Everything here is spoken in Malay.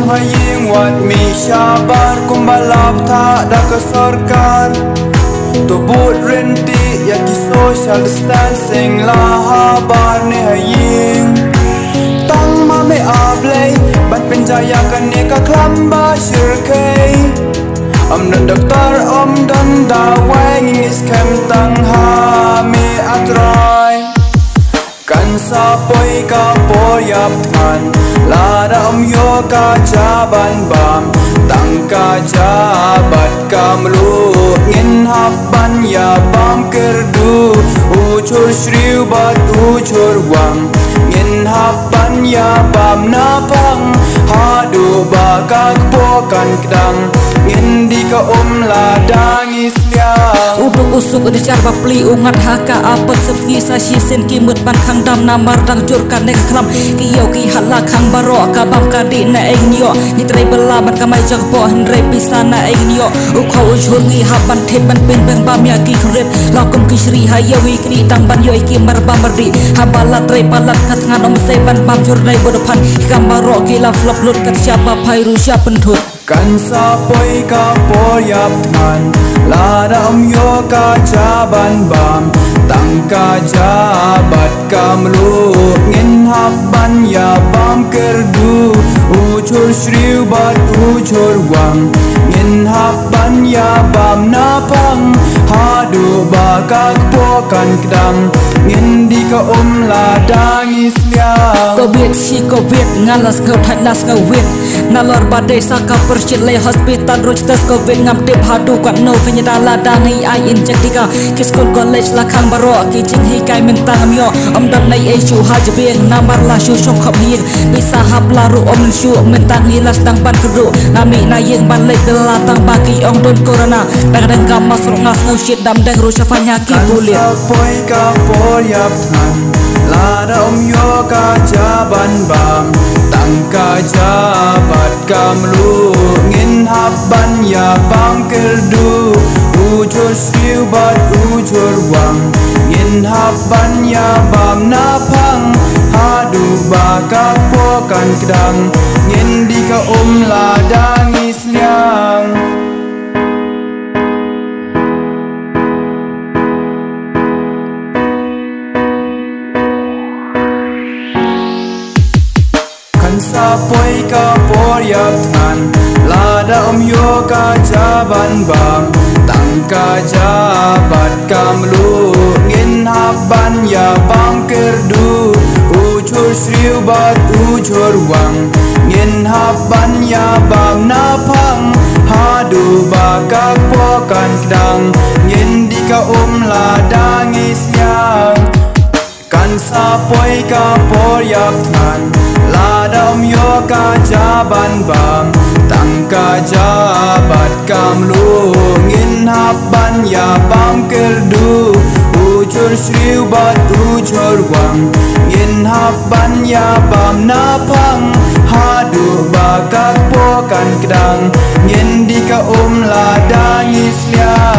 haying wat mi syabar kumbalap tak dah ke sarkar tubut renti yaki social distancing lah habar ni haying tang mame ablay ban penjaya kan ni ka klamba syirkay dan doktor dan dawai ngis kem tang ha me atrai kan sapoi ka poyap tan lada yo ka jaban bam tang ka jabat kamlu ngin haban ya bam kerdu ucur shriu bat ucur wang ngin haban ya bam napang hadu bakak pokan kedang ngin di ka ladang isliang ubuk usuk di carba pli ungat haka apa sepgi sashi sen kimut ban khang dam namar dang jurkan nek kram kiyo ki hala khang baro ka bam ka di na engyo ni trai bela ban kamai jak po hendrai pisana engyo u khau jhur gi haban the ban pen bang bam ya ki khret lakum ki shri hayawi kri tang ban yo ki mar bam mardi habala trai palat kat ngan om se ban bam jur nai bodophan kamaro ki la flop lut kat siapa phairu siapa penthut kan sapoi ka poyap tan lada yo ka jaban bam tang ka jabat kamlu ngin haban ya bam kerdu ucur shriu bat ucur wang ngin haban ya bam napang hadu bakak pokan kedang ngin di ka ladang isliang covid si covid ngalas kau thailas kau wit ngalor badai saka percit le hospital roch tes covid ngam tip hadu kan no vinyada ladang ai inject tika kiskol college la khang baro ki ching hi kai mentang myo om dam nai e chu hajbien namar la shu shop khop hin bisa hap la ru om shu mentang ni las tang ban kru nami na yeng ban le la tang bagi ong don corona dang kam masro ngas no shit dam dang ru shafanya ki bulit sapoi ka poyap tan lada yo ka jaban bam tang ka jabat kamlu ngin haban ya bam kerdu ucur shriu bat ucur wang ngin haban ya bam napang hadu bakak pokan kedang ngin di ka ladang isliang sapoi ka poyap tan lada yo ka jaban bam tang ka jabat kamlu ngin haban ya bam kerdu ucur shriu bat ucur wang ngin haban ya bam napang hadu bakak pokan kedang ngin di ka ladang isliang kan sapoi ka poyap tan lada yo ka jaban bam tang ka jabat kamlu ngin haban ya bam kerdu ucur shriu bat ucur wang ngin haban ya bam napang hadu bakak pokan kedang ngin di ka ladang isliang